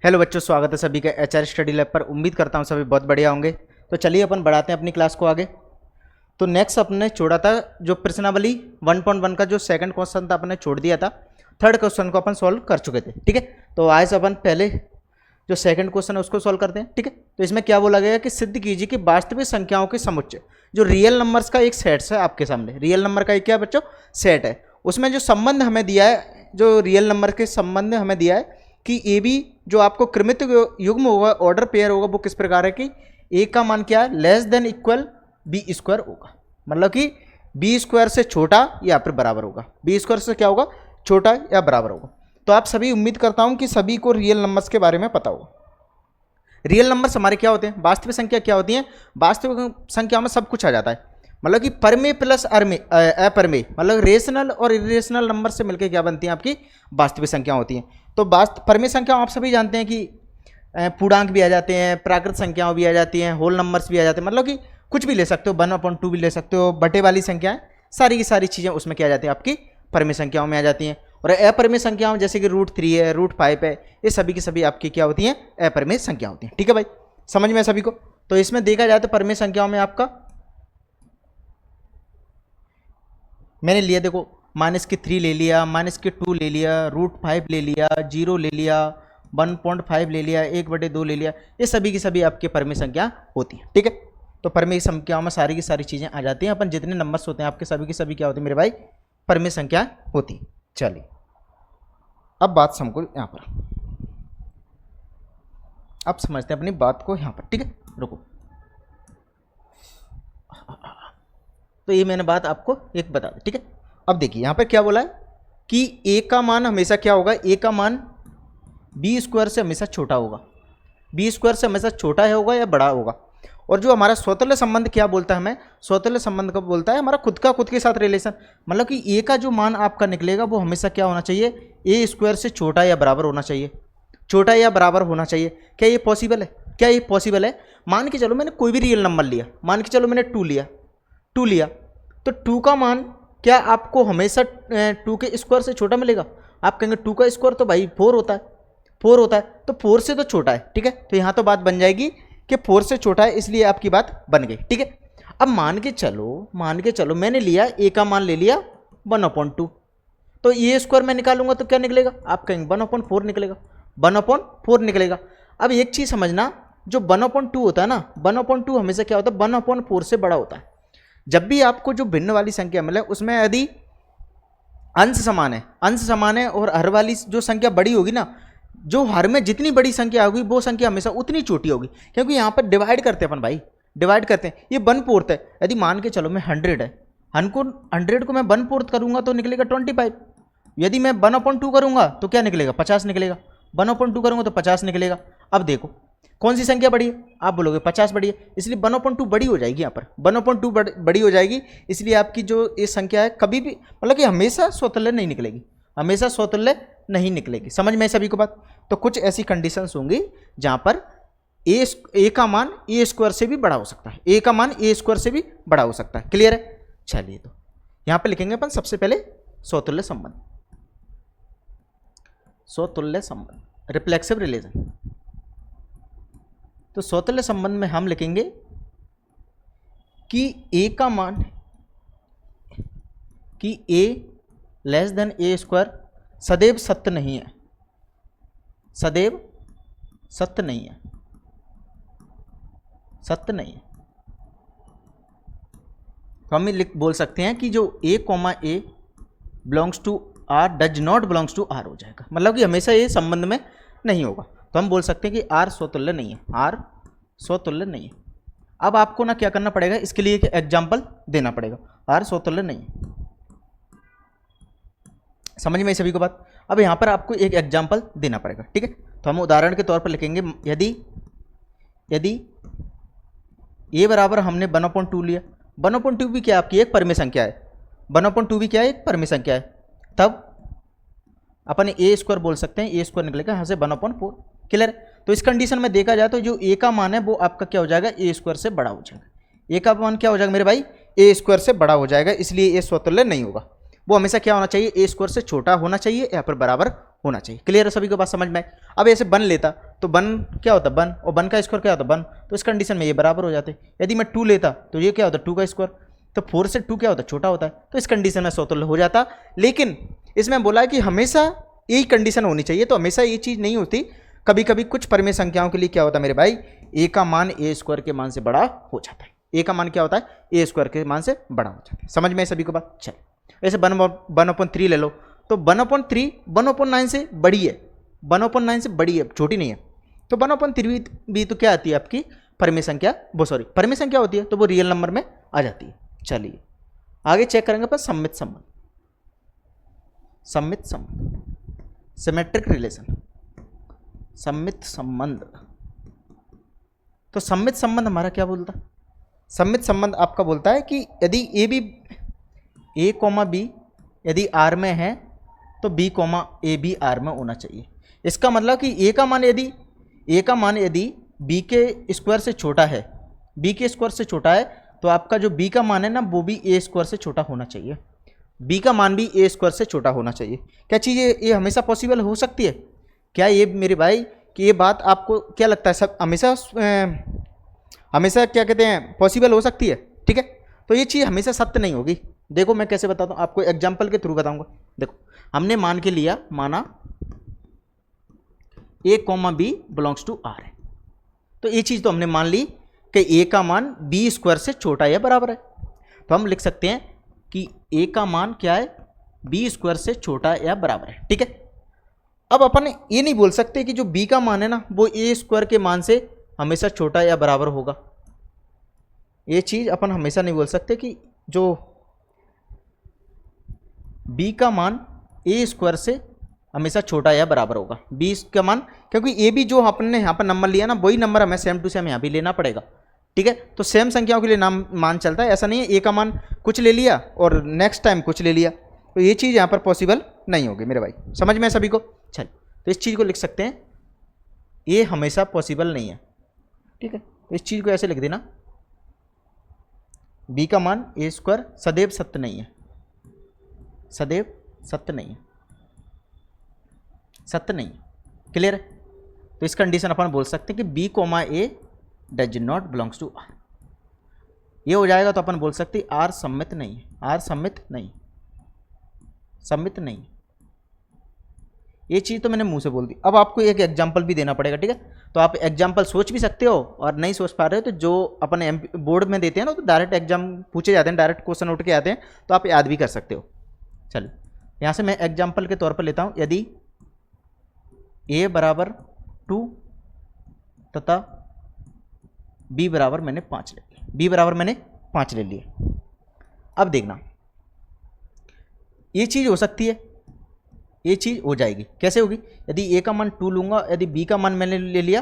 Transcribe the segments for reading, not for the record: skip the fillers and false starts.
Hello बच्चों, स्वागत है सभी का एचआर स्टडी लैब पर। उम्मीद करता हूँ सभी बहुत बढ़िया होंगे। तो चलिए अपन बढ़ाते हैं अपनी क्लास को आगे। तो नेक्स्ट अपने छोड़ा था जो प्रश्नावली 1.1 का जो सेकंड क्वेश्चन था अपने छोड़ दिया था। थर्ड क्वेश्चन को अपन सॉल्व कर चुके थे, ठीक है। तो आज अपन पहले जो सेकंड क्वेश्चन है उसको सॉल्व करते हैं, ठीक है। तो इसमें क्या बोला गया कि सिद्ध कीजिए कि वास्तविक संख्याओं के समुच्चय जो रियल नंबर्स का एक सेट है आपके सामने, रियल नंबर का एक क्या बच्चों सेट है, उसमें जो संबंध हमें दिया है, जो रियल नंबर के संबंध हमें दिया है कि ए बी जो आपको क्रमित युग्म होगा, ऑर्डर पेयर होगा, वो किस प्रकार है कि ए का मान क्या है less than equal b square होगा। मतलब कि बी स्क्वायर से छोटा या फिर बराबर होगा, बी स्क्वायर से क्या होगा छोटा या बराबर होगा। तो आप सभी उम्मीद करता हूं कि सभी को रियल नंबर्स के बारे में पता होगा। रियल नंबर्स हमारे क्या होते हैं, वास्तविक संख्या क्या होती है। वास्तविक संख्या में सब कुछ आ जाता है, मतलब कि परमे प्लस अपरमेय, मतलब रेशनल और इरेशनल नंबर से मिलकर क्या बनती है आपकी वास्तविक संख्या होती है। तो परमेय संख्या आप सभी जानते हैं कि पूर्णांक भी आ जाते हैं, प्राकृत संख्याओं भी आ जाती हैं, होल नंबर्स भी आ जाते हैं, मतलब कि कुछ भी ले सकते हो, 1/2 भी ले सकते हो, बटे वाली संख्याएं, सारी की सारी चीज़ें उसमें क्या आ जाती हैं आपकी परमेय संख्याओं में आ जाती हैं। और अपरमेय संख्याओं जैसे कि √3 है, √5 है, ये सभी की सभी आपकी क्या होती हैं अपरमेय संख्या होती हैं, ठीक है भाई, समझ में सभी को। तो इसमें देखा जाए तो परमेय संख्याओं में आपका मैंने लिया, देखो -3 ले लिया, -2 ले लिया, √5 ले लिया, 0 ले लिया, 1.5 ले लिया, 1/2 ले लिया, ये सभी की सभी आपके परमेय संख्या होती है, ठीक है। तो परमेय संख्याओं में सारी की सारी चीज़ें आ जाती हैं। अपन जितने नंबर्स होते हैं आपके सभी की सभी क्या होती है मेरे भाई परमेय संख्या होती है। चलिए अब बात समझो यहाँ पर, अब समझते हैं अपनी बात को यहाँ पर, ठीक है। रुको, तो ये मैंने बात आपको एक बता दी, ठीक है। अब देखिए यहाँ पर क्या बोला है कि ए का मान हमेशा क्या होगा, ए का मान बी स्क्वायर से हमेशा छोटा होगा, बी स्क्वायर से हमेशा छोटा है होगा या बड़ा होगा। और जो हमारा स्वतुल्य संबंध क्या बोलता है, हमें स्वतुल्य संबंध कब बोलता है, हमारा खुद के साथ रिलेशन, मतलब कि ए का जो मान आपका निकलेगा वो हमेशा क्या होना चाहिए, ए स्क्वायर से छोटा या बराबर होना चाहिए, छोटा या बराबर होना चाहिए। क्या ये पॉसिबल है, क्या ये पॉसिबल है। मान के चलो मैंने कोई भी रियल नंबर लिया, मान के चलो मैंने 2 लिया, तो 2 का मान क्या आपको हमेशा 2 के स्क्वायर से छोटा मिलेगा। आप कहेंगे 2 का स्क्वायर तो भाई 4 होता है, 4 होता है, तो 4 से तो छोटा है, ठीक है। तो यहाँ तो बात बन जाएगी कि 4 से छोटा है, इसलिए आपकी बात बन गई, ठीक है। अब मान के चलो मैंने लिया ए का मान ले लिया 1/2, तो ए स्क्वायर मैं निकालूंगा तो क्या निकलेगा, आप कहेंगे 1/4 निकलेगा, 1/4 निकलेगा। अब एक चीज़ समझना, जो 1/2 होता है ना, 1/2 हमेशा क्या होता है 1/4 से बड़ा होता है। जब भी आपको जो भिन्न वाली संख्या मिले उसमें यदि अंश समान है और हर वाली जो संख्या बड़ी होगी ना, जो हर में जितनी बड़ी संख्या होगी वो संख्या हमेशा उतनी छोटी होगी, क्योंकि यहाँ पर डिवाइड करते हैं अपन भाई, डिवाइड करते हैं, ये 1/4 है। यदि मान के चलो मैं 100 है, 100 को मैं 1/4 करूँगा तो निकलेगा 25। यदि मैं 1/2 करूँगा तो क्या निकलेगा 50 निकलेगा, 1/2 करूँगा तो 50 निकलेगा। अब देखो कौन सी संख्या बड़ी है, आप बोलोगे 50 बड़ी है, इसलिए 1/2 बड़ी हो जाएगी, यहाँ पर 1/2 बड़ी हो जाएगी, इसलिए आपकी जो ये संख्या है कभी भी मतलब कि हमेशा स्वतुल्य नहीं निकलेगी, हमेशा स्वतुल्य नहीं निकलेगी। समझ में सभी को बात। तो कुछ ऐसी कंडीशंस होंगी जहाँ पर ए का मान ए स्क्वायर से भी बड़ा हो सकता है, ए का मान ए स्क्वायर से भी बड़ा हो सकता है, क्लियर है। चलिए तो यहाँ पर लिखेंगे अपन सबसे पहले स्वतुल्य संबंध, स्वतुल्य संबंध, रिफ्लेक्सिव रिलेशन। तो स्वतुल्य संबंध में हम लिखेंगे कि ए का मान, कि ए लेस देन ए स्क्वायर सदैव सत्य नहीं है, सदैव सत्य नहीं है, सत्य नहीं है। तो हम बोल सकते हैं कि जो A belongs to R does not belongs to R हो जाएगा, मतलब कि हमेशा ये संबंध में नहीं होगा। तो हम बोल सकते हैं कि आर स्वतुल्य नहीं है, आर स्वतुल्य नहीं है। अब आपको ना क्या करना पड़ेगा, इसके लिए एक एग्जाम्पल देना पड़ेगा, आर स्वतुल्य नहीं है। समझ में सभी को बात। अब यहाँ पर आपको एक एग्जाम्पल देना पड़ेगा, ठीक है। तो हम उदाहरण के तौर पर लिखेंगे, यदि ए बराबर हमने 1/2 लिया, 1/2 भी क्या आपकी एक परमेय संख्या है, 1/2 भी क्या है एक परमेय संख्या है, तब अपन ए स्क्वायर बोल सकते हैं, ए स्क्वायर निकलेगा यहाँ से 1/4, क्लियर। तो इस कंडीशन में देखा जाए तो जो ए का मान है वो आपका क्या हो जाएगा ए स्क्वायर से बड़ा हो जाएगा, ए का मान क्या हो जाएगा मेरे भाई ए स्क्वायर से बड़ा हो जाएगा, इसलिए ए स्वतुल्य नहीं होगा। वो हमेशा क्या होना चाहिए ए स्क्वायर से छोटा होना चाहिए या फिर बराबर होना चाहिए। क्लियर है सभी को बात समझ में आई? अब ऐसे वन लेता तो वन क्या होता वन, और वन का स्क्वायर क्या होता वन, तो इस कंडीशन में ये बराबर हो जाते। यदि मैं 2 लेता तो ये क्या होता 2 का स्क्वायर, तो 4 से 2 क्या होता छोटा होता है, तो इस कंडीशन में समतुल्य हो जाता। लेकिन इसमें बोला है कि हमेशा यही कंडीशन होनी चाहिए, तो हमेशा ये चीज़ नहीं होती, कभी कभी कुछ परिमेय संख्याओं के लिए क्या होता है मेरे भाई, ए का मान ए स्क्वायर के मान से बड़ा हो जाता है। ए का मान क्या होता है ए स्क्वायर के मान से बड़ा हो जाता है। समझ में सभी को बात? चल ऐसे 1/3 ले लो, तो 1/3 1/9 से बड़ी है, 1/9 से बड़ी है, छोटी नहीं है। तो 1/3 भी तो क्या आती है आपकी परिमेय संख्या, वो सॉरी परिमेय संख्या होती है, तो वो रियल नंबर में आ जाती है। चलिए आगे चेक करेंगे पर सममित संबंध, सममित संबंध, सिमेट्रिक रिलेशन, सममित संबंध। तो सममित संबंध हमारा क्या बोलता है? सममित संबंध आपका बोलता है कि यदि A B A comma B यदि आर में है तो बी कॉमा ए भी आर में होना चाहिए। इसका मतलब कि ए का मान यदि बी के स्क्वायर से छोटा है, बी के स्क्वायर से छोटा है, तो आपका जो बी का मान है ना वो भी ए स्क्वायर से छोटा होना चाहिए, बी का मान भी ए स्क्वायर से छोटा होना चाहिए। क्या चीज़ ये हमेशा पॉसिबल हो सकती है? क्या ये मेरे भाई कि ये बात आपको क्या लगता है सब हमेशा क्या कहते हैं पॉसिबल हो सकती है? ठीक है, तो ये चीज़ हमेशा सत्य नहीं होगी। देखो मैं कैसे बताता हूँ आपको, एग्जाम्पल के थ्रू बताऊंगा। देखो हमने मान के लिया, माना A comma B belongs to R है, तो ये चीज़ तो हमने मान ली कि ए का मान बी स्क्वायर से छोटा या बराबर है, तो हम लिख सकते हैं कि ए का मान क्या है बी स्क्वायर से छोटा या बराबर है। ठीक है, अब अपन ये नहीं बोल सकते कि जो बी का मान है ना वो ए स्क्वायर के मान से हमेशा छोटा या बराबर होगा। ये चीज़ अपन हमेशा नहीं बोल सकते कि जो बी का मान ए स्क्वायर से हमेशा छोटा या बराबर होगा, बी का मान, क्योंकि ए भी जो अपन ने यहाँ पर नंबर लिया ना वही नंबर हमें सेम टू सेम यहाँ भी लेना पड़ेगा। ठीक है, तो सेम संख्याओं के लिए नाम मान चलता है, ऐसा नहीं है ए का मान कुछ ले लिया और नेक्स्ट टाइम कुछ ले लिया, तो ये चीज़ यहाँ पर पॉसिबल नहीं होगी मेरे भाई। समझ में सभी को? चल तो इस चीज़ को लिख सकते हैं ये हमेशा पॉसिबल नहीं है। ठीक है, तो इस चीज़ को ऐसे लिख देना, बी का मान ए स्क्वायर सदैव सत्य नहीं है, सदैव सत्य नहीं है, सत्य नहीं है। क्लियर है? तो इस कंडीशन अपन बोल सकते हैं कि B comma A does not belongs to R. ये हो जाएगा तो अपन बोल सकते हैं आर सम्मित नहीं है, आर सम्मित नहीं, सम्मित नहीं। ये चीज़ तो मैंने मुंह से बोल दी, अब आपको एक एग्जांपल भी देना पड़ेगा। ठीक है, तो आप एग्जांपल सोच भी सकते हो और नहीं सोच पा रहे हो तो जो अपन बोर्ड में देते हैं ना तो डायरेक्ट एग्जाम पूछे जाते हैं, डायरेक्ट क्वेश्चन उठ के आते हैं, तो आप याद भी कर सकते हो। चलिए यहाँ से मैं एग्जांपल के तौर पर लेता हूँ, यदि a बराबर 2 तथा b बराबर मैंने 5 ले लिया, b बराबर मैंने 5 ले लिए। अब देखना ये चीज़ हो सकती है, ये चीज़ हो जाएगी, कैसे होगी? यदि a का मान 2 लूँगा, यदि b का मान मैंने ले लिया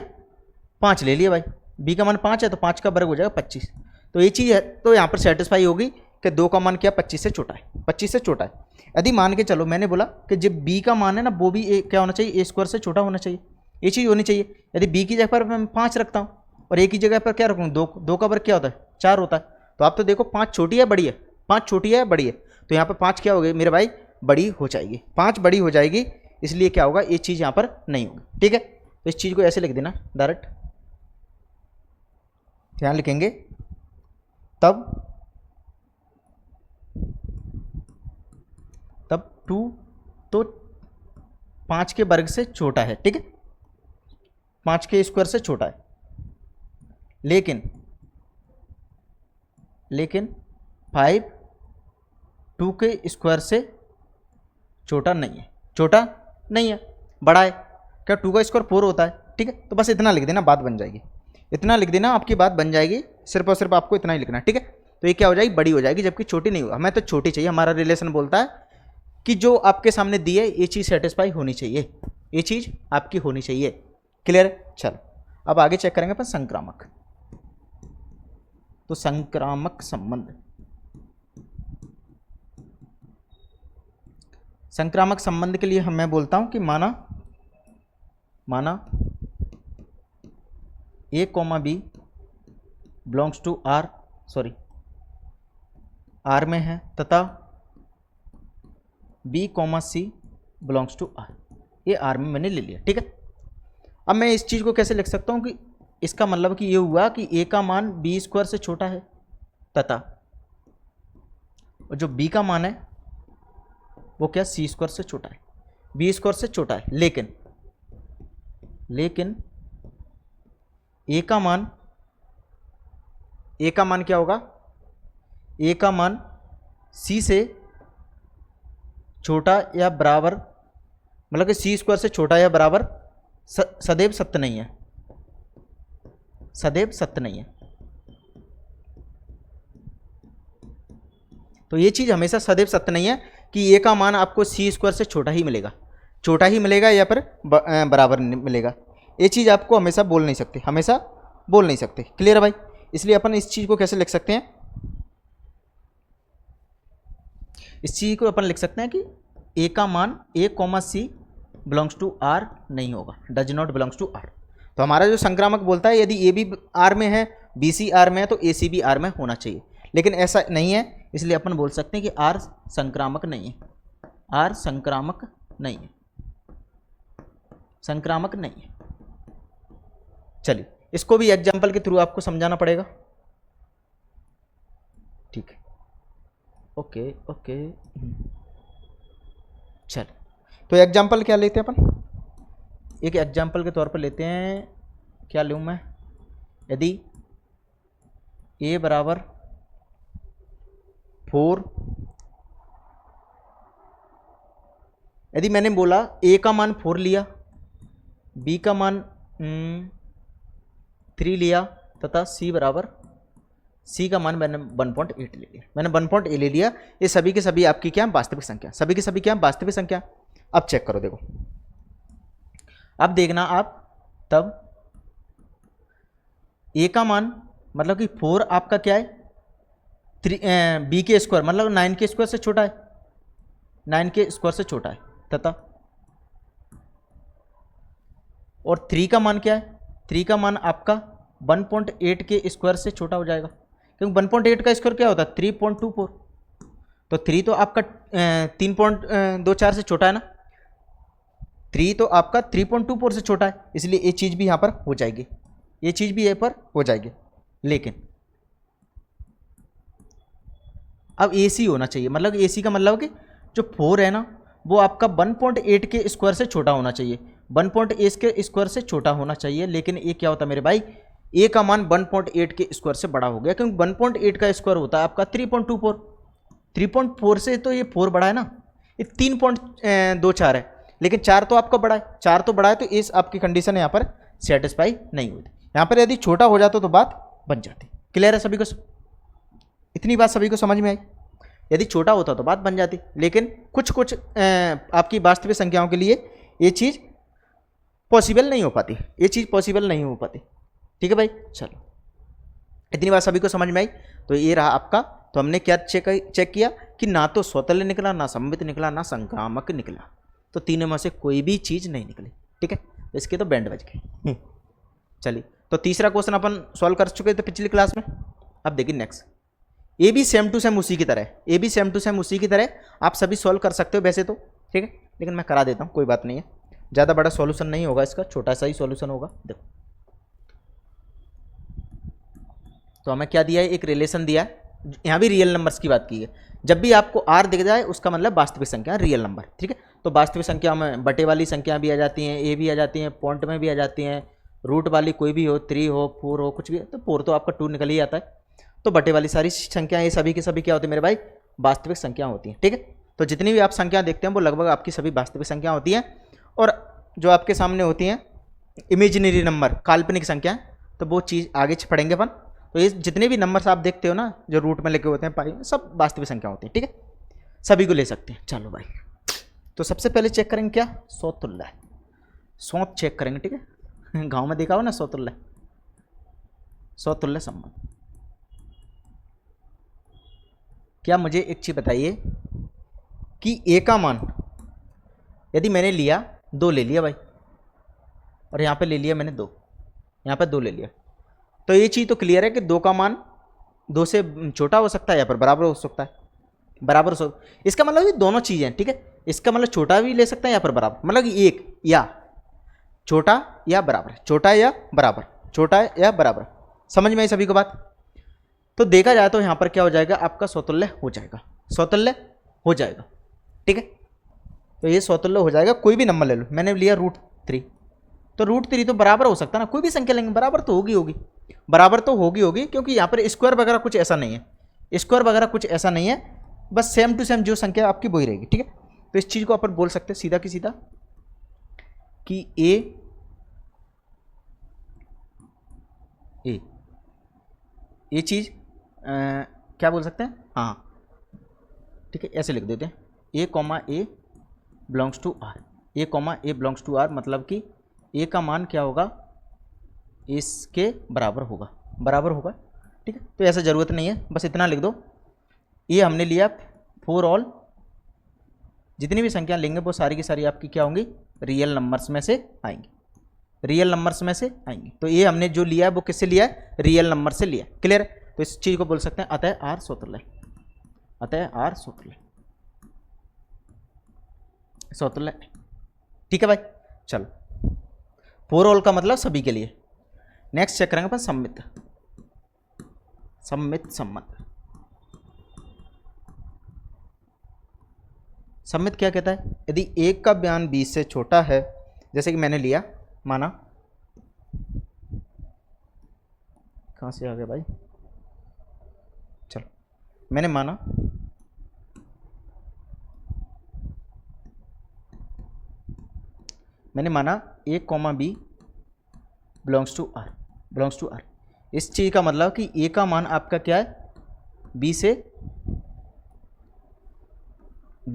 5 ले लिया भाई, b का मान 5 है तो 5 का वर्ग हो जाएगा 25, तो ये चीज़ है तो यहाँ पर सेटिस्फाई होगी कि 2 का मान क्या 25 से छोटा है, 25 से छोटा है। यदि मान के चलो मैंने बोला कि जब b का मान है ना वो भी क्या होना चाहिए, ए स्क्वायर से छोटा होना चाहिए, ये चीज़ होनी चाहिए। यदि b की जगह पर मैं 5 रखता हूँ और a की जगह पर क्या रखूँ 2, 2 का वर्ग क्या होता है 4 होता है, तो आप तो देखो 5 छोटी है बड़ी है, 5 छोटी है बड़ी है, तो यहाँ पर 5 क्या हो गई मेरे भाई बड़ी हो जाएगी, 5 बड़ी हो जाएगी, इसलिए क्या होगा ये चीज़ यहाँ पर नहीं होगी। ठीक है, तो इस चीज़ को ऐसे लिख देना डायरेक्ट, ध्यान लिखेंगे तब 2 तो 5 के वर्ग से छोटा है। ठीक है, 5 के स्क्वायर से छोटा है, लेकिन 5 2 के स्क्वायर से छोटा नहीं है, छोटा नहीं है, बड़ा है। क्या 2 का स्क्वायर 4 होता है? ठीक है, तो बस इतना लिख देना, बात बन जाएगी, इतना लिख देना, आपकी बात बन जाएगी, सिर्फ और सिर्फ आपको इतना ही लिखना है। ठीक है, तो ये क्या हो जाएगी बड़ी हो जाएगी, जबकि छोटी नहीं होगा। हमें तो छोटी चाहिए, हमारा रिलेशन बोलता है कि जो आपके सामने दी है ये चीज़ सेटिस्फाई होनी चाहिए, ये चीज़ आपकी होनी चाहिए। क्लियर है? चलो अब आगे चेक करेंगे अपन संक्रामक। तो संक्रामक संबंध, संक्रामक संबंध के लिए मैं बोलता हूं कि माना A comma B belongs to R, sorry R में है, तथा B comma C belongs to R. ये आर में मैंने ले लिया, ठीक है। अब मैं इस चीज़ को कैसे लिख सकता हूँ कि इसका मतलब कि ये हुआ कि ए का मान बी स्क्वायर से छोटा है तथा और जो बी का मान है वो क्या सी स्क्वायर से छोटा है, बी स्क्वायर से छोटा है। लेकिन ए का मान क्या होगा, ए का मान सी से छोटा या बराबर, मतलब कि सी स्क्वायर से छोटा या बराबर सदैव सत्य नहीं है, सदैव सत्य नहीं है। तो ये चीज़ हमेशा सदैव सत्य नहीं है कि ए का मान आपको सी स्क्वायर से छोटा ही मिलेगा या फिर बराबर मिलेगा। ये चीज़ आपको हमेशा बोल नहीं सकते, क्लियर है भाई। इसलिए अपन इस चीज़ को कैसे लिख सकते हैं, इस चीज़ को अपन लिख सकते हैं कि ए का मान A comma C belongs to R नहीं होगा, does not belongs to R. तो हमारा जो संक्रामक बोलता है यदि ए भी आर में है, बी सी आर में है, तो ए सी भी आर में होना चाहिए, लेकिन ऐसा नहीं है। इसलिए अपन बोल सकते हैं कि आर संक्रामक नहीं है, आर संक्रामक नहीं है, संक्रामक नहीं है। चलिए इसको भी एग्जाम्पल के थ्रू आपको समझाना पड़ेगा, ठीक है। ओके चल, तो एग्जाम्पल क्या लेते हैं अपन, एक एग्जाम्पल के तौर पर लेते हैं, क्या लूँ मैं, यदि a बराबर 4, यदि मैंने बोला a का मान 4 लिया, b का मान 3 लिया तथा c बराबर, c का मान मैंने 1.8 ले लिया, मैंने 1.8 ले लिया। ये सभी के सभी आपकी क्या वास्तविक संख्या, सभी के सभी क्या वास्तविक संख्या। अब चेक करो, देखो अब देखना आप, तब a का मान मतलब कि 4 आपका क्या है, b के स्क्वायर मतलब 9 के स्क्वायर से छोटा है, 9 के स्क्वायर से छोटा है तथा, और 3 का मान क्या है, 3 का मान आपका 1.8 के स्क्वायर से छोटा हो जाएगा, क्योंकि 1.8 का स्क्वायर क्या होता है 3.24, तो 3 तो आपका 3.24 से छोटा है ना, 3 तो आपका 3.24 से छोटा है, इसलिए ये चीज़ भी यहाँ पर हो जाएगी, ये चीज़ भी यहाँ पर हो जाएगी। लेकिन अब AC होना चाहिए, मतलब AC का मतलब कि जो 4 है ना वो आपका 1.8 के स्क्वायर से छोटा होना चाहिए, 1.8 के स्क्वायर से छोटा होना चाहिए। लेकिन ये क्या होता है मेरे भाई, A का मान 1.8 के स्क्वायर से बड़ा हो गया, क्योंकि 1.8 का स्क्वायर होता है आपका 3.24, 3.4 से तो ये 4 बड़ा है ना, ये 3.24 है, लेकिन 4 तो आपका बड़ा है, 4 तो बड़ा है, तो इस आपकी कंडीशन यहाँ पर सेटिस्फाई नहीं होती। यहाँ पर यदि छोटा हो जाता तो बात बन जाती। क्लियर है सभी को, इतनी बात सभी को समझ में आई। यदि छोटा होता तो बात बन जाती, लेकिन कुछ आपकी वास्तविक संख्याओं के लिए ये चीज़ पॉसिबल नहीं हो पाती, ये चीज़ पॉसिबल नहीं हो पाती। ठीक है भाई, चलो इतनी बात सभी को समझ में आई। तो ये रहा आपका, तो हमने क्या चेक किया कि ना तो स्वतंत्र निकला, ना सममित निकला, ना संक्रामक निकला, तो तीनों में से कोई भी चीज़ नहीं निकली। ठीक है, इसके तो बैंड बज गए। चलिए, तो तीसरा क्वेश्चन अपन सॉल्व कर चुके थे पिछली क्लास में। अब देखिए नेक्स्ट, ए भी सेम टू सेम उसी की तरह, ए भी सेम टू सेम उसी की तरह आप सभी सॉल्व कर सकते हो वैसे तो, ठीक है, लेकिन मैं करा देता हूँ, कोई बात नहीं है, ज़्यादा बड़ा सॉल्यूशन नहीं होगा इसका, छोटा सा ही सॉल्यूशन होगा। देखो तो हमें क्या दिया है, एक रिलेशन दिया है, यहाँ भी रियल नंबर्स की बात की है। जब भी आपको आर दिख जाए उसका मतलब वास्तविक संख्या, रियल नंबर। ठीक है, तो वास्तविक संख्या में बटे वाली संख्या भी आ जाती हैं, ए भी आ जाती हैं, पॉइंट में भी आ जाती हैं, रूट वाली कोई भी हो, 3 हो, 4 हो, कुछ भी, तो 4 तो आपका 2 निकल ही आता है। तो बटे वाली सारी संख्या ये सभी की सभी क्या होती है मेरे भाई, वास्तविक संख्या होती हैं। ठीक है, तो जितनी भी आप संख्या देखते हैं वो लगभग आपकी सभी वास्तविक संख्या होती हैं, और जो आपके सामने होती हैं इमेजिनरी नंबर, काल्पनिक संख्या, तो वो चीज़ आगे पढ़ेंगे अपन। तो ये जितने भी नंबर्स आप देखते हो ना जो रूट में लिखे होते हैं पाई में, सब वास्तविक संख्या होती है। ठीक है, सभी को ले सकते हैं। चलो भाई, तो सबसे पहले चेक करेंगे क्या, सौतुल्य, सौत चेक करेंगे। ठीक है, गांव में देखा हो ना सौतुल्य, सौतुल्य संबंध। क्या मुझे एक चीज़ बताइए कि ए का मान यदि मैंने लिया 2 ले लिया भाई, और यहाँ पे ले लिया मैंने 2, यहाँ पे 2 ले लिया, तो ये चीज़ तो क्लियर है कि 2 का मान 2 से छोटा हो सकता है या फिर बराबर हो सकता है, बराबर हो सकता है। इसका मतलब ये दोनों चीज़ें, ठीक है, इसका मतलब छोटा भी ले सकते हैं या फिर बराबर, मतलब कि एक या छोटा या बराबर, छोटा या बराबर, छोटा या बराबर। समझ में आई सभी को बात? तो देखा जाए तो यहाँ पर क्या हो जाएगा, आपका स्वतुल्य हो जाएगा, स्वतुल्य हो जाएगा। ठीक है, तो ये स्वतुल्य हो जाएगा। कोई भी नंबर ले लो, मैंने लिया √3, तो √3 तो बराबर हो सकता है ना, कोई भी संख्या लेंगे बराबर तो होगी, बराबर तो होगी, क्योंकि यहाँ पर स्क्वायर वगैरह कुछ ऐसा नहीं है, स्क्वायर वगैरह कुछ ऐसा नहीं है, बस सेम टू सेम जो संख्या आपकी वही रहेगी। ठीक है, तो इस चीज़ को अपन बोल सकते हैं सीधा की सीधा कि ये चीज़ क्या बोल सकते हैं, हाँ ठीक है, ऐसे लिख देते हैं A, belongs to R, A belongs to R, मतलब कि A का मान क्या होगा, इसके बराबर होगा। ठीक है, तो ऐसा ज़रूरत नहीं है, बस इतना लिख दो। ये हमने लिया फॉर ऑल, जितनी भी संख्या लेंगे वो सारी की सारी आपकी क्या होंगी, रियल नंबर्स में से आएंगी, रियल नंबर्स में से आएंगी। तो ये हमने जो लिया है वो किससे लिया है, रियल नंबर से लिया। क्लियर है? तो इस चीज़ को बोल सकते हैं अतः R स्वतुल्य, अतः R स्वतुल्य। ठीक है भाई, चलो फॉर ऑल का मतलब सभी के लिए। नेक्स्ट चेक करेंगे अपन सम्मित, सम्मित क्या कहता है, यदि एक का बयान 20 से छोटा है, जैसे कि मैंने लिया, माना, कहाँ से आ गया भाई, चलो मैंने माना 'A, B belongs to R, इस चीज़ का मतलब कि A का मान आपका क्या है, B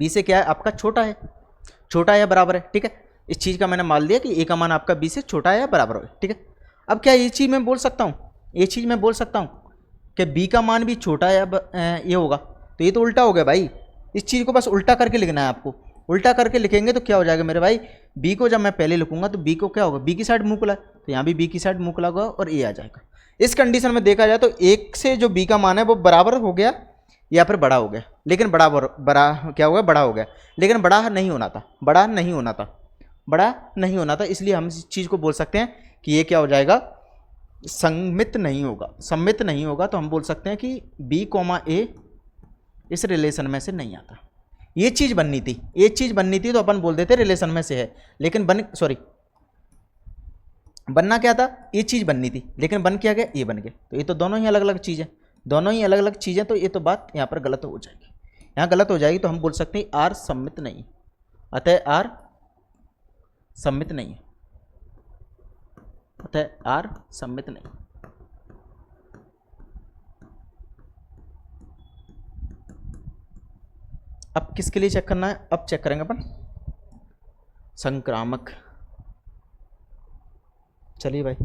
से क्या है आपका, छोटा है या बराबर है। ठीक है, इस चीज़ का मैंने मान लिया कि A का मान आपका B से छोटा है या बराबर है। ठीक है, अब क्या ये चीज़ मैं बोल सकता हूँ, कि B का मान भी छोटा है या ये होगा, तो ये तो उल्टा हो गया भाई। इस चीज़ को बस उल्टा करके लिखना है आपको, उल्टा करके लिखेंगे तो क्या हो जाएगा मेरे भाई, B को जब मैं पहले लिखूंगा तो B को क्या होगा, B की साइड मुँह खुला है, तो यहाँ भी B की साइड मुँह खुला होगा और A आ जाएगा। इस कंडीशन में देखा जाए तो 1 से जो B का मान है वो बराबर हो गया या फिर बड़ा हो गया, लेकिन बड़ा क्या हो गया, बड़ा हो गया, लेकिन बड़ा नहीं होना था, इसलिए हम इस चीज़ को बोल सकते हैं कि ये क्या हो जाएगा, सम्मित नहीं होगा। तो हम बोल सकते हैं कि B, A इस रिलेशन में से नहीं आता। ये चीज़ बननी थी तो अपन बोल देते रिलेशन में से है, लेकिन बनना क्या था, ये चीज़ बननी थी, लेकिन बन क्या गया, ये बन गया। तो ये तो दोनों ही अलग अलग चीज़ें, तो ये तो बात यहाँ पर गलत हो जाएगी, तो हम बोल सकते हैं R सम्मित नहीं, अतः R सम्मित नहीं। अब किसके लिए चेक करना है, अब चेक करेंगे अपन संक्रामक। चलिए भाई,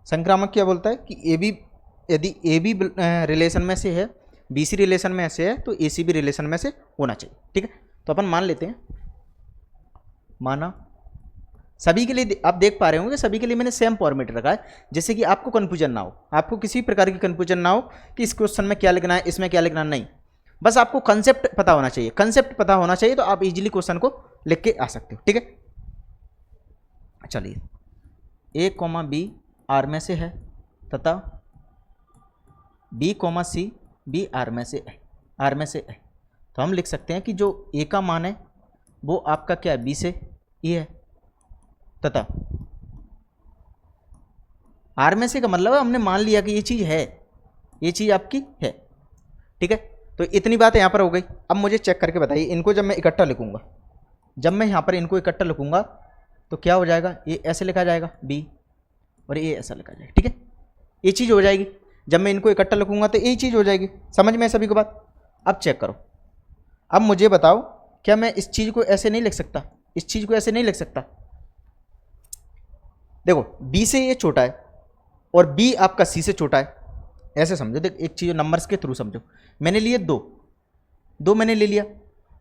संक्रामक क्या बोलता है कि यदि ए बी रिलेशन में से है, BC रिलेशन में से है, तो AC भी रिलेशन में से होना चाहिए। ठीक है, तो अपन मान लेते हैं, माना सभी के लिए, आप देख पा रहे होंगे सभी के लिए मैंने सेम फॉर्मेट रखा है, जैसे कि आपको कन्फ्यूजन ना हो, आपको किसी प्रकार की कन्फ्यूजन ना हो कि इस क्वेश्चन में क्या लिखना है, इसमें क्या लिखना है, नहीं, बस आपको कंसेप्ट पता होना चाहिए, तो आप इजीली क्वेश्चन को लिख के आ सकते हो। ठीक है, चलिए A, B R में से है तथा B, C भी R में से है, तो हम लिख सकते हैं कि जो A का मान है वो आपका क्या है, B से E है, तथा R में से का मतलब है हमने मान लिया कि ये चीज़ आपकी है। ठीक है, तो इतनी बात यहाँ पर हो गई। अब मुझे चेक करके बताइए, इनको जब मैं इकट्ठा लिखूंगा, तो क्या हो जाएगा, ये ऐसे लिखा जाएगा B और ये ऐसा लिखा जाएगा। ठीक है, ये चीज़ हो जाएगी। जब मैं इनको इकट्ठा लिखूंगा तो यही चीज़ हो जाएगी। समझ में सभी को बात? अब चेक करो, अब मुझे बताओ, क्या मैं इस चीज़ को ऐसे नहीं लिख सकता, देखो B से ये छोटा है और B आपका C से छोटा है, ऐसे समझो। देख, एक चीज़ नंबर्स के थ्रू समझो, मैंने लिए दो मैंने ले लिया,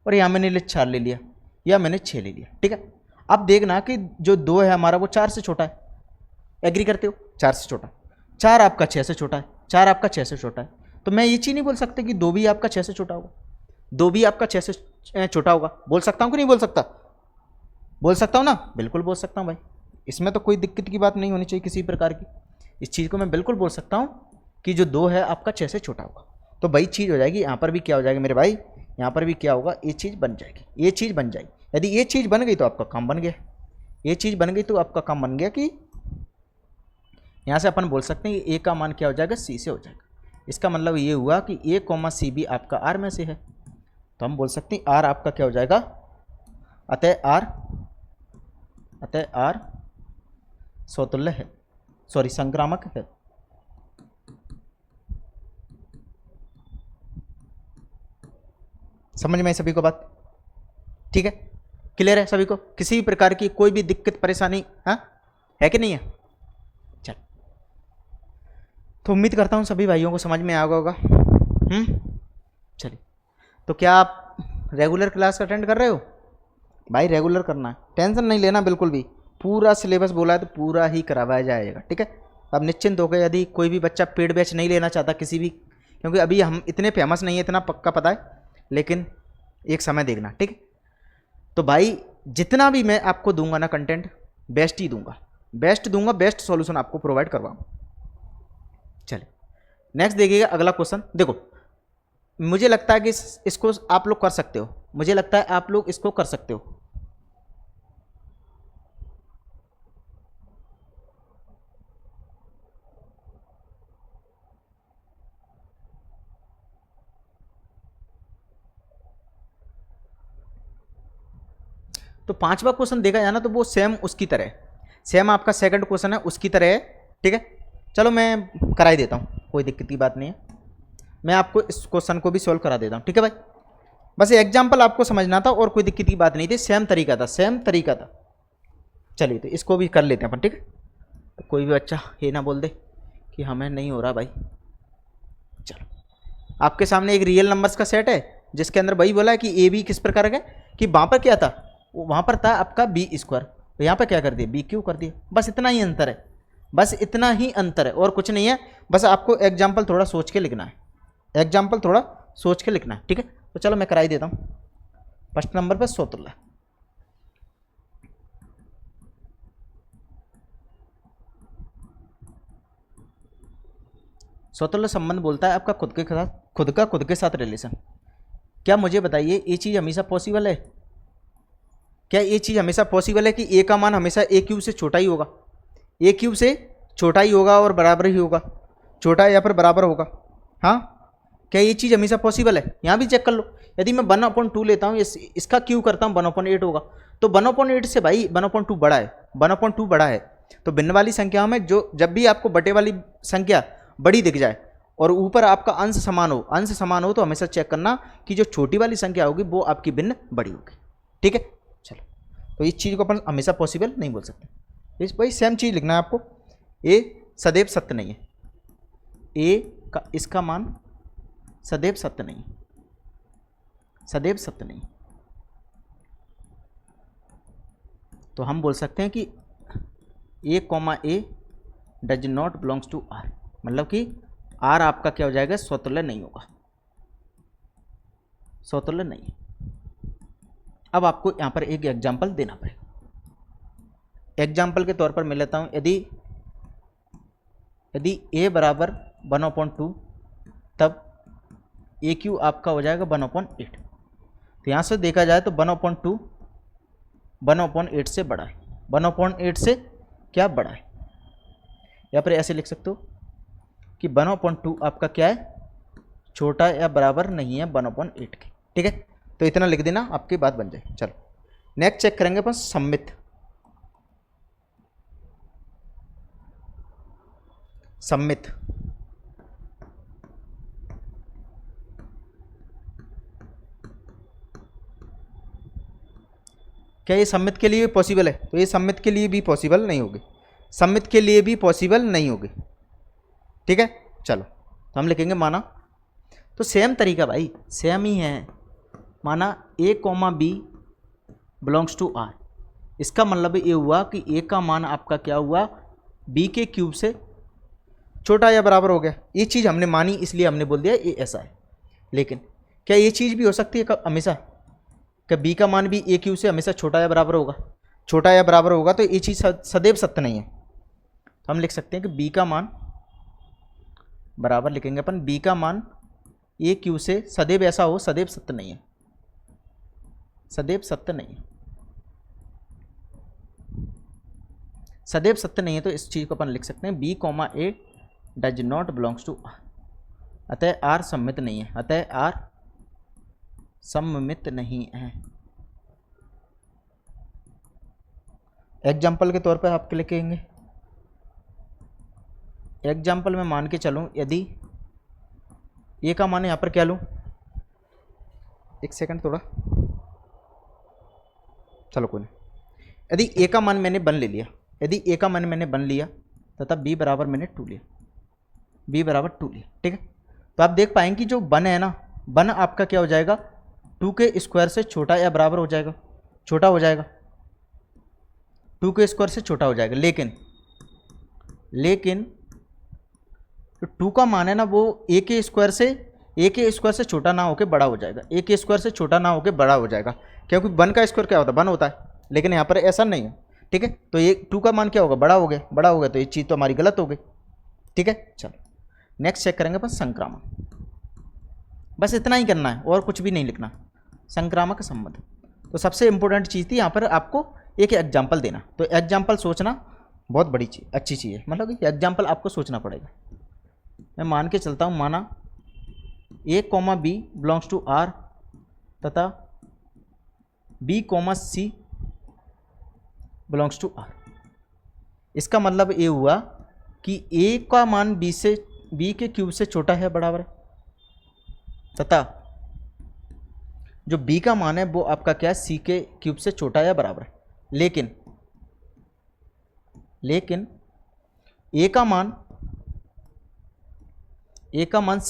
और यहाँ मैंने 4 ले लिया, या मैंने 6 ले लिया। ठीक है, अब देखना कि जो 2 है हमारा वो 4 से छोटा है, एग्री करते हो? 4 से छोटा, 4 आपका 6 से छोटा है, 4 आपका 6 से छोटा है, तो मैं ये चीज़ नहीं बोल सकता कि 2 भी आपका 6 से छोटा होगा, 2 भी आपका 6 से छोटा होगा। बोल सकता हूँ कि नहीं बोल सकता? बोल सकता हूँ ना? बिल्कुल बोल सकता हूँ भाई, इसमें तो कोई दिक्कत की बात नहीं होनी चाहिए किसी प्रकार की। इस चीज़ को मैं बिल्कुल बोल सकता हूँ कि जो 2 है आपका 6 से छोटा होगा। तो भाई चीज़ हो जाएगी, यहाँ पर भी क्या हो जाएगा मेरे भाई, यहाँ पर भी क्या होगा, ये चीज़ बन जाएगी, ये चीज़ बन जाएगी। यदि ये चीज़ बन गई तो आपका काम बन गया, ये चीज़ बन गई तो आपका काम बन गया कि यहाँ से अपन बोल सकते हैं कि ए का मान क्या हो जाएगा, सी से हो जाएगा। इसका मतलब ये हुआ कि ए कॉमा सी भी आपका आर में से है, तो हम बोल सकते हैं आर आपका क्या हो जाएगा, अतः आर स्वतुल्य है, सॉरी संक्रामक है। समझ में सभी को बात? ठीक है, क्लियर है सभी को? किसी भी प्रकार की कोई भी दिक्कत परेशानी हाँ है कि नहीं है? चल, तो उम्मीद करता हूँ सभी भाइयों को समझ में आ गया होगा। चलिए, तो क्या आप रेगुलर क्लास अटेंड कर रहे हो? भाई रेगुलर करना है, टेंशन नहीं लेना बिल्कुल भी, पूरा सिलेबस बोला है तो पूरा ही करवाया जाएगा। ठीक है, अब निश्चिंत हो गए। यदि कोई भी बच्चा पेड बैच नहीं लेना चाहता किसी भी, क्योंकि अभी हम इतने फेमस नहीं है, इतना पक्का पता है, लेकिन एक समय देखना। ठीक है, तो भाई जितना भी मैं आपको दूंगा ना कंटेंट, बेस्ट ही दूंगा, बेस्ट दूंगा, बेस्ट सॉल्यूशन आपको प्रोवाइड करवाऊंगा। चलिए नेक्स्ट देखिएगा अगला क्वेश्चन। देखो मुझे लगता है कि इसको आप लोग कर सकते हो, मुझे लगता है आप लोग इसको कर सकते हो। तो 5वां क्वेश्चन देखा जाए ना तो वो सेम उसकी तरह है, सेम आपका सेकंड क्वेश्चन है उसकी तरह है। ठीक है, चलो मैं करा ही देता हूँ, कोई दिक्कत की बात नहीं है, मैं आपको इस क्वेश्चन को भी सॉल्व करा देता हूँ। ठीक है भाई, बस एग्जाम्पल आपको समझना था और कोई दिक्कत की बात नहीं थी, सेम तरीका था, सेम तरीका था। चलिए तो इसको भी कर लेते हैं अपन। ठीक है, तो कोई भी बच्चा ये ना बोल दे कि हमें नहीं हो रहा भाई। चलो, आपके सामने एक रियल नंबर्स का सेट है जिसके अंदर वही बोला है कि ए बी किस प्रकार का, कि वहाँ पर क्या था, वहाँ पर था आपका बी स्क्वायर, तो यहाँ पर क्या कर दिया, बी क्यू कर दिया। बस इतना ही अंतर है, बस इतना ही अंतर है और कुछ नहीं है। बस आपको एग्जाम्पल थोड़ा सोच के लिखना है, एग्जाम्पल थोड़ा सोच के लिखना है। ठीक है, तो चलो मैं कराई देता हूँ। फर्स्ट नंबर पर स्वतुल्य, स्वतुल्य संबंध बोलता है आपका खुद के साथ रिलेशन। क्या मुझे बताइए ये चीज़ हमेशा पॉसिबल है? क्या ये चीज़ हमेशा पॉसिबल है कि ए का मान हमेशा ए क्यूब से छोटा ही होगा, ए क्यूब से छोटा ही होगा और बराबर ही होगा, छोटा या फिर बराबर होगा? हाँ, क्या ये चीज़ हमेशा पॉसिबल है? यहाँ भी चेक कर लो, यदि मैं 1/2 लेता हूँ, इसका क्यूब करता हूँ 1/8 होगा, तो 1/8 से भाई 1/2 बड़ा है, 1/2 बड़ा है। तो भिन्न वाली संख्याओं में जो जब भी आपको बटे वाली संख्या बड़ी दिख जाए और ऊपर आपका अंश समान हो तो हमेशा चेक करना कि जो छोटी वाली संख्या होगी वो आपकी भिन्न बड़ी होगी। ठीक है, चलो, तो इस चीज़ को अपन हमेशा पॉसिबल नहीं बोल सकते। इस भाई सेम चीज़ लिखना है आपको, ए सदैव सत्य नहीं है, ए का इसका मान सदैव सत्य नहीं, सदैव सत्य नहीं। तो हम बोल सकते हैं कि A comma A does not belongs to R, मतलब कि आर आपका क्या हो जाएगा, स्वतुल्य नहीं होगा, स्वतुल्य नहीं। अब आपको यहाँ पर एक एग्जाम्पल देना पड़ेगा। एग्जाम्पल के तौर पर मैं लेता हूँ, यदि ए बराबर 1/2 तब ए क्यू आपका हो जाएगा 1/8। तो यहाँ से देखा जाए तो 1/2 1/8 से बड़ा है, 1/8 से क्या बड़ा है, या फिर ऐसे लिख सकते हो कि 1/2 आपका क्या है, छोटा या बराबर नहीं है 1/8 के। ठीक है, तो इतना लिख देना, आपकी बात बन जाए। चलो नेक्स्ट चेक करेंगे अपन सम्मित। सम्मित क्या ये सम्मित के लिए पॉसिबल है? तो ये सम्मित के लिए भी पॉसिबल नहीं होगी, सम्मित के लिए भी पॉसिबल नहीं होगी। ठीक है, चलो तो हम लिखेंगे माना, तो सेम तरीका भाई, सेम ही है। माना A comma B belongs to R, इसका मतलब ये हुआ कि ए का मान आपका क्या हुआ, बी के क्यूब से छोटा या बराबर हो गया। ये चीज़ हमने मानी इसलिए हमने बोल दिया ये ऐसा है। लेकिन क्या ये चीज़ भी हो सकती है हमेशा, क्या बी का मान भी ए क्यूब से हमेशा छोटा या बराबर होगा? छोटा या बराबर होगा तो ये चीज़ सदैव सत्य नहीं है। तो हम लिख सकते हैं कि बी का मान बराबर लिखेंगे अपन, बी का मान ए क्यू से सदैव ऐसा हो, सदैव सत्य नहीं है, सदैव सत्य नहीं है, सदैव सत्य नहीं है। तो इस चीज़ को अपन लिख सकते हैं B comma A does not belongs to R, अतः आर सम्मित नहीं है, अतः आर सम्मित नहीं है। एग्जाम्पल के तौर पर आपके लिखेंगे, एग्जाम्पल में मान के चलूँ यदि ए का मान यहाँ पर क्या लूँ, एक सेकंड थोड़ा, चलो कोई नहीं। यदि ए का मान मैंने 1 ले लिया, यदि ए का मान मैंने 1 लिया तथा बी बराबर मैंने 2 लिया, बी बराबर 2 लिया, ठीक है। तो आप देख पाएंगे कि जो 1 है ना, 1 आपका क्या हो जाएगा, 2 के स्क्वायर से छोटा या बराबर हो जाएगा, छोटा हो जाएगा, 2 के स्क्वायर से छोटा हो जाएगा। लेकिन तो 2 का मान है ना वो ए के स्क्वायर से छोटा ना होकर बड़ा हो जाएगा, ए के स्क्वायर से छोटा ना होकर बड़ा हो जाएगा, क्योंकि 1 का स्क्वायर क्या होता है, 1 होता है। लेकिन यहाँ पर ऐसा नहीं है, ठीक है। तो ये 2 का मान क्या होगा, बड़ा हो गया, तो ये चीज़ तो हमारी गलत हो गई, ठीक है। चलो नेक्स्ट चेक करेंगे अपन संक्रामक, बस इतना ही करना है और कुछ भी नहीं लिखना, संक्रामक संबंध। तो सबसे इंपॉर्टेंट चीज़ थी यहाँ पर आपको एक एग्जाम्पल देना। तो एग्जाम्पल सोचना बहुत बड़ी चीज़, अच्छी चीज़ है, मतलब कि एग्जाम्पल आपको सोचना पड़ेगा। मैं मान के चलता हूँ, माना A comma B belongs to R तथा B comma C belongs to R. इसका मतलब ये हुआ कि ए का मान बी के क्यूब से छोटा है, बराबर है, तथा जो बी का मान है वो आपका क्या है, सी के क्यूब से छोटा या बराबर है। लेकिन ए का मान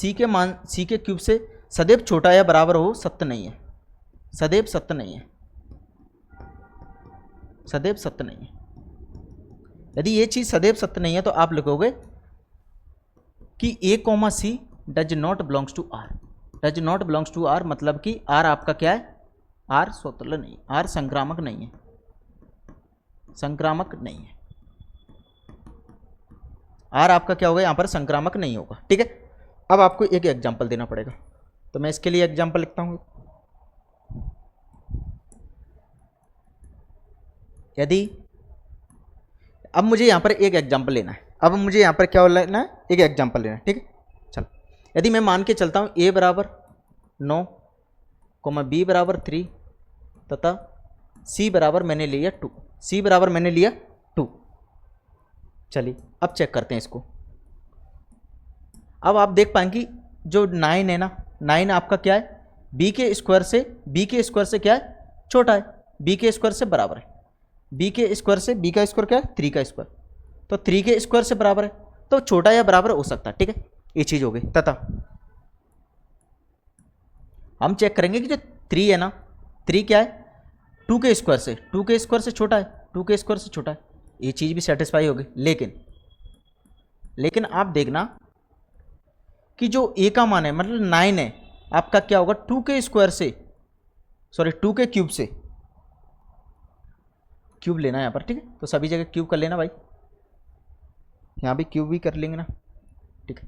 सी के क्यूब से सदैव छोटा या बराबर हो, सत्य नहीं है, सदैव सत्य नहीं है, सदैव सत्य नहीं है। यदि ये चीज सदैव सत्य नहीं है तो आप लिखोगे कि A comma C does not belongs to R. Does not belongs to R मतलब कि आर आपका क्या है, आर स्वतंत्र नहीं, आर संक्रामक नहीं है, संक्रामक नहीं है, आर आपका क्या होगा यहाँ पर, संक्रामक नहीं होगा, ठीक है। अब आपको एक एग्जाम्पल देना पड़ेगा, तो मैं इसके लिए एग्जाम्पल लिखता हूँ। यदि अब मुझे यहाँ पर एक एग्जाम्पल लेना है, अब मुझे यहाँ पर क्या लेना है, एक एग्जाम्पल लेना है, ठीक है। चलो यदि मैं मान के चलता हूँ ए बराबर 9 कोमा बी बराबर 3 तथा सी बराबर मैंने लिया 2, सी बराबर मैंने लिया 2। चलिए अब चेक करते हैं इसको। अब आप देख पाएंगे जो 9 है ना, 9 आपका क्या है, बी के स्क्वायर से क्या है, छोटा है, बी के स्क्वायर से बराबर है, बी के स्क्वायर से बी का स्क्वायर क्या है, 3 का स्क्वायर, तो 3 के स्क्वायर से बराबर है, तो छोटा या बराबर हो सकता है, ठीक है। ये चीज़ हो गई। तथा हम चेक करेंगे कि जो 3 है ना, 3 क्या है, 2 के स्क्वायर से छोटा है, 2 के स्क्वायर से छोटा है, ये चीज़ भी सेटिस्फाई होगी। लेकिन आप देखना कि जो ए का मान है मतलब 9 है आपका क्या होगा, 2 के क्यूब से, क्यूब लेना है यहाँ पर, ठीक है। तो सभी जगह क्यूब कर लेना भाई, यहाँ भी क्यूब भी कर लेंगे ना, ठीक है।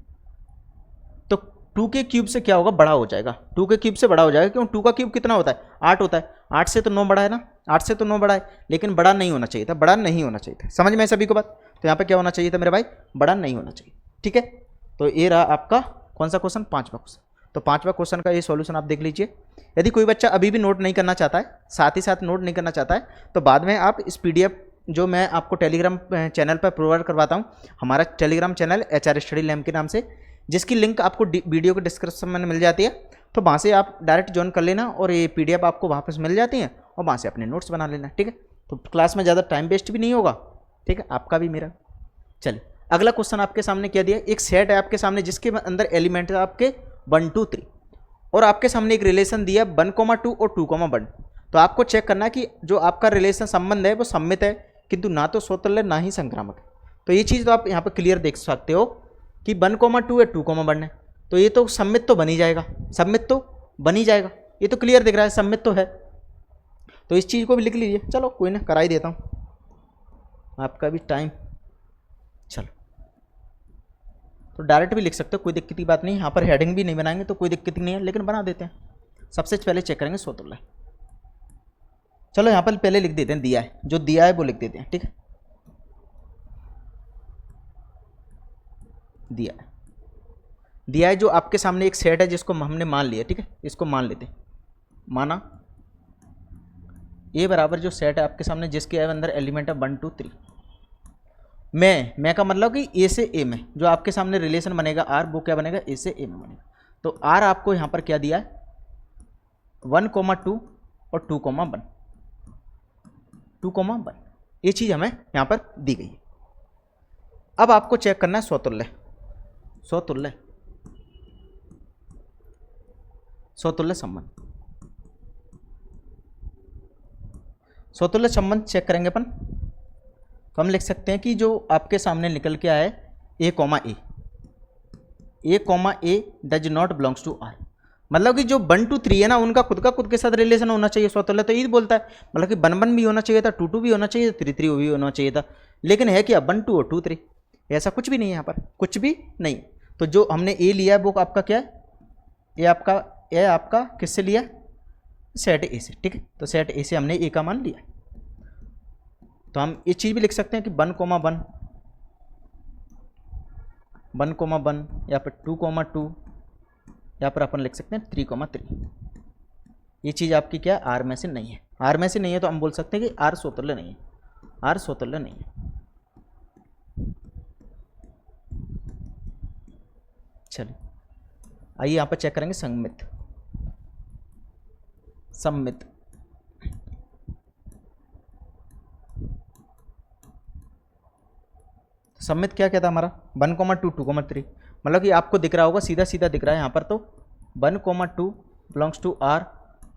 तो 2 के क्यूब से क्या होगा, बड़ा हो जाएगा, 2 के क्यूब से बड़ा हो जाएगा, क्यों, 2 का क्यूब कितना होता है, 8 होता है, 8 से तो 9 बड़ा है ना, 8 से तो 9 बड़ा है, लेकिन बड़ा नहीं होना चाहिए था, बड़ा नहीं होना चाहिए था, समझ में सभी को बात। तो यहाँ पे क्या होना चाहिए था मेरे भाई, बड़ा नहीं होना चाहिए, ठीक है। तो ये रहा आपका कौन सा क्वेश्चन, 5वां क्वेश्चन। तो 5वां क्वेश्चन का ये सॉल्यूशन आप देख लीजिए। यदि कोई बच्चा अभी भी नोट नहीं करना चाहता है, साथ ही साथ नोट नहीं करना चाहता है, तो बाद में आप इस PDF जो मैं आपको टेलीग्राम चैनल पर प्रोवाइड करवाता हूँ, हमारा Telegram channel HR study lab के नाम से, जिसकी लिंक आपको वीडियो के डिस्क्रिप्शन में मिल जाती है, तो वहाँ से आप डायरेक्ट ज्वाइन कर लेना और ये PDF आपको वहाँ पर मिल जाती हैं और वहाँ से अपने नोट्स बना लेना, ठीक है। तो क्लास में ज़्यादा टाइम वेस्ट भी नहीं होगा, ठीक है, आपका भी मेरा। चलिए अगला क्वेश्चन आपके सामने क्या दिया, एक सेट है आपके सामने जिसके अंदर एलिमेंट है आपके 1 2 3 और आपके सामने एक रिलेशन दिया 1,2 और 2,1। तो आपको चेक करना है कि जो आपका रिलेशन संबंध है वो सम्मित है, किंतु ना तो स्वतंत्र ना ही संक्रामक है। तो ये चीज़ तो आप यहाँ पर क्लियर देख सकते हो कि 1,2 है, 2,1 है, तो ये तो सम्मित तो बन ही जाएगा, सम्मित तो बन ही जाएगा, ये तो क्लियर दिख रहा है सम्मित तो है। तो इस चीज़ को भी लिख लीजिए। चलो कोई ना, करा ही देता हूँ आपका भी टाइम। चलो तो डायरेक्ट भी लिख सकते हो, कोई दिक्कत की बात नहीं। यहाँ पर हेडिंग भी नहीं बनाएंगे तो कोई दिक्कत नहीं है, लेकिन बना देते हैं। सबसे पहले चेक करेंगे स्वतुल्य। चलो यहाँ पर पहले लिख देते हैं दिया है, जो दिया है वो लिख देते हैं, ठीक है। दिया है जो आपके सामने एक सेट है जिसको हमने मान लिया, ठीक है, इसको मान लेते हैं। माना ए बराबर जो सेट है आपके सामने जिसके अंदर एलिमेंट है 1 2 3। मैं का मतलब कि ए से ए में जो आपके सामने रिलेशन बनेगा आर, वो क्या बनेगा, ए से ए में बनेगा। तो आर आपको यहाँ पर क्या दिया है, 1,2 और 2,1, 2,1, ये चीज़ हमें यहाँ पर दी गई है। अब आपको चेक करना है स्वतुल्य। स्वतुल्य संबंध, स्वतुल्य संबंध चेक करेंगे अपन। तो हम लिख सकते हैं कि जो आपके सामने निकल के आया है A comma A does not belongs to R, मतलब कि जो 1 2 3 है ना, उनका खुद के साथ रिलेशन होना चाहिए स्वतुल्य। तो ये बोलता है मतलब कि 1 1 भी होना चाहिए था, 2 2 भी होना चाहिए था, 3 3 भी होना चाहिए था, लेकिन है क्या 1 2 और 2 3, ऐसा कुछ भी नहीं है यहाँ पर, कुछ भी नहीं। तो जो हमने ए लिया है वो आपका क्या है, ये आपका किससे लिया, सेट ए से, ठीक है। तो सेट ए से हमने ए का मान लिया। तो हम ये चीज़ भी लिख सकते हैं कि 1,1 या फिर 2,2 या पर अपन लिख सकते हैं 3,3। ये चीज़ आपकी क्या आर में से नहीं है, आर में से नहीं है तो हम बोल सकते हैं कि आर स्वतुल्य नहीं है, आर स्वतुल्य नहीं है। चलिए आइए यहाँ पर चेक करेंगे संमित। सम्मित क्या कहता है हमारा 1,2 2,3, मतलब कि आपको दिख रहा होगा, सीधा सीधा दिख रहा है यहाँ पर। तो 1,2 बिलोंग्स टू आर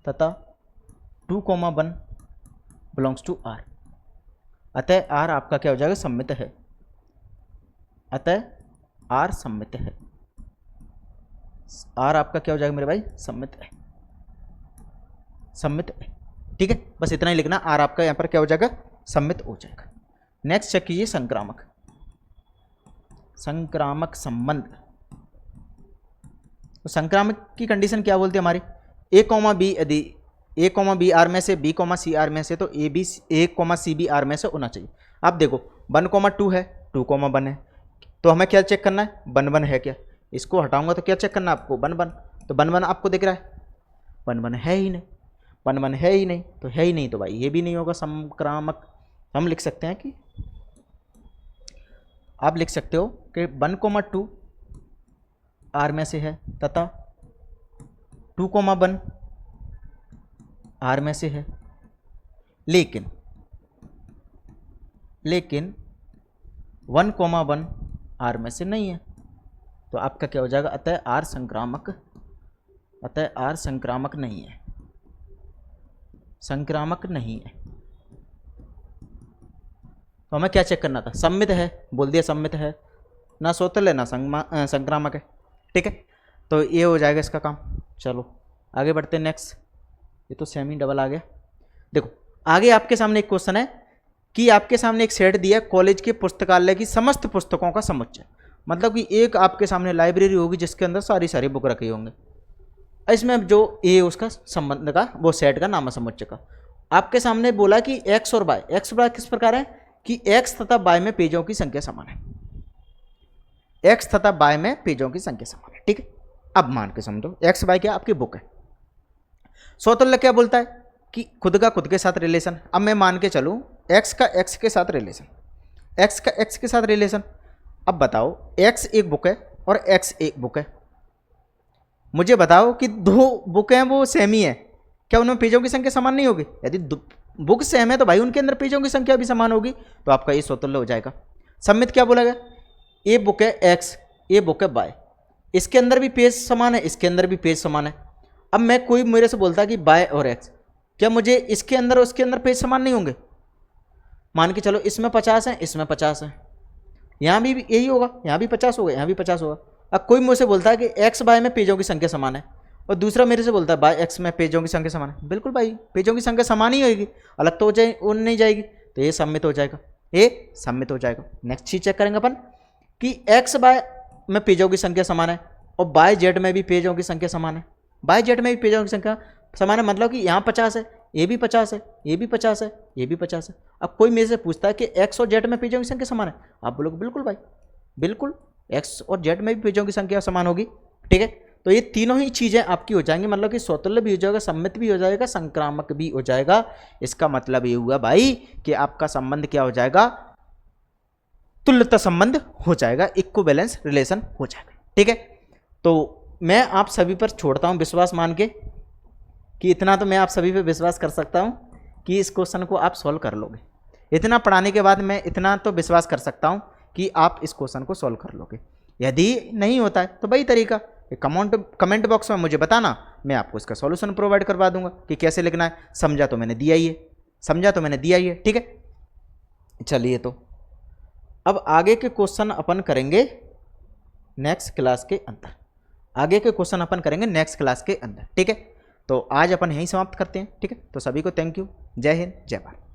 तथा 2,1 बिलोंग्स टू आर, अतः आर आपका क्या हो जाएगा, सम्मित है। अतः आर सम्मित है, आर आपका क्या हो जाएगा मेरे भाई, सम्मित है, सम्मित है, ठीक है। बस इतना ही लिखना, आर आपका यहाँ पर क्या हो जाएगा, सम्मित हो जाएगा। नेक्स्ट चेक कीजिए संक्रामक संबंध। तो संक्रामक की कंडीशन क्या बोलती है हमारी, ए कॉमा बी, यदि ए कॉमा बी आर में से, बी कॉमा सी आर में से, तो ए कॉमा सी बी आर में से होना चाहिए। अब देखो 1,2 है, 2,1 है, तो हमें क्या चेक करना है, 1 1 है क्या, इसको हटाऊंगा तो क्या चेक करना है आपको, 1 1। तो 1 1 आपको दिख रहा है, 1 1 है ही नहीं, 1 1 है ही नहीं, तो है ही नहीं, तो भाई ये भी नहीं होगा संक्रामक। हम लिख सकते हैं कि आप लिख सकते हो कि 1,2 आर में से है तथा 2,1 आर में से है, लेकिन 1,1 आर में से नहीं है। तो आपका क्या हो जाएगा, अतः आर संक्रामक नहीं है, संक्रामक नहीं है। तो हमें क्या चेक करना था, सम्मित है, बोल दिया सम्मित है, ना स्वतुल्य ना संक्रामक है, ठीक है। तो ये हो जाएगा इसका काम। चलो आगे बढ़ते हैं नेक्स्ट। ये तो सेमी डबल आ गया। देखो आगे आपके सामने एक क्वेश्चन है कि आपके सामने एक सेट दिया कॉलेज के पुस्तकालय की समस्त पुस्तकों का समुच्चय, मतलब कि एक आपके सामने लाइब्रेरी होगी जिसके अंदर सारी बुक रखी होंगे। इसमें जो ए उसका संबंध का वो सेट का नाम है समुच्चय का। आपके सामने बोला कि एक्स और वाई, एक्स और वाई किस प्रकार है कि एक्स तथा वाई में पेजों की संख्या समान है, एक्स तथा वाई में पेजों की संख्या समान है, ठीक है। अब मान के समझो एक्स वाई क्या आपकी बुक है। स्वतुल्य क्या बोलता है कि खुद का खुद के साथ रिलेशन। अब मैं मान के चलूँ एक्स का एक्स के साथ रिलेशन, एक्स का एक्स के साथ रिलेशन। अब बताओ एक्स एक बुक है और एक्स एक बुक है, मुझे बताओ कि दो बुक हैं वो सेम ही है, क्या उनमें पेजों की संख्या समान नहीं होगी? यदि बुक सेम है तो भाई उनके अंदर पेजों की संख्या भी समान होगी, तो आपका ये स्वतुल्य हो जाएगा। सम्मित क्या बोला गया, ए बुक है एक्स, ए बुक है वाई, इसके अंदर भी पेज समान है, इसके अंदर भी पेज समान है। अब मैं कोई मेरे से बोलता है कि वाई और एक्स, क्या मुझे इसके अंदर और उसके अंदर पेज समान नहीं होंगे? मान के चलो इसमें 50 है, इसमें 50 है, यहाँ भी यही होगा, यहाँ भी 50 होगा, यहाँ भी 50 होगा। अब कोई मुझसे बोलता है कि एक्स बाय में पेजों की संख्या समान है, और दूसरा मेरे से बोलता है बाय एक्स में पेजों की संख्या समान है। बिल्कुल भाई, पेजों की संख्या समान ही होगी, अलग तो हो जाए उन नहीं जाएगी, तो ये सम्मित हो जाएगा, ये सम्मित हो जाएगा। नेक्स्ट चीज चेक करेंगे अपन कि एक्स बाय में पेजों की संख्या समान है और बाय जेड में भी पेजों की संख्या समान है। बाय जेड में भी पेजों की संख्या समान है, मतलब कि यहाँ 50 है, ये भी 50 है, ये भी 50 है, ये भी 50 है। अब कोई मेरे से पूछता है कि एक्स और जेड में पेजों की संख्या समान है, आप बोलोगे बिल्कुल भाई, बिल्कुल एक्स और जेड में भी पेजों की संख्या समान होगी। ठीक है, तो ये तीनों ही चीज़ें आपकी हो जाएंगी, मतलब कि स्वतुल्य भी हो जाएगा, सम्मित भी हो जाएगा, संक्रामक भी हो जाएगा। इसका मतलब ये हुआ भाई कि आपका संबंध क्या हो जाएगा, तुल्यता संबंध हो जाएगा, इक्विवेलेंस रिलेशन हो जाएगा। ठीक है, तो मैं आप सभी पर छोड़ता हूं विश्वास मान के कि इतना तो मैं आप सभी पे विश्वास कर सकता हूं कि इस क्वेश्चन को आप सॉल्व कर लोगे। इतना पढ़ाने के बाद मैं इतना तो विश्वास कर सकता हूं कि आप इस क्वेश्चन को सॉल्व कर लोगे। यदि नहीं होता है तो वही तरीका, कमेंट बॉक्स में मुझे बताना, मैं आपको इसका सॉल्यूशन प्रोवाइड करवा दूंगा कि कैसे लिखना है। समझा तो मैंने दिया ही है, समझा तो मैंने दिया ही है। ठीक है, चलिए तो अब आगे के क्वेश्चन अपन करेंगे नेक्स्ट क्लास के अंदर, आगे के क्वेश्चन अपन करेंगे नेक्स्ट क्लास के अंदर। ठीक है, तो आज अपन यहीं समाप्त करते हैं। ठीक है, तो सभी को थैंक यू, जय हिंद, जय भारत।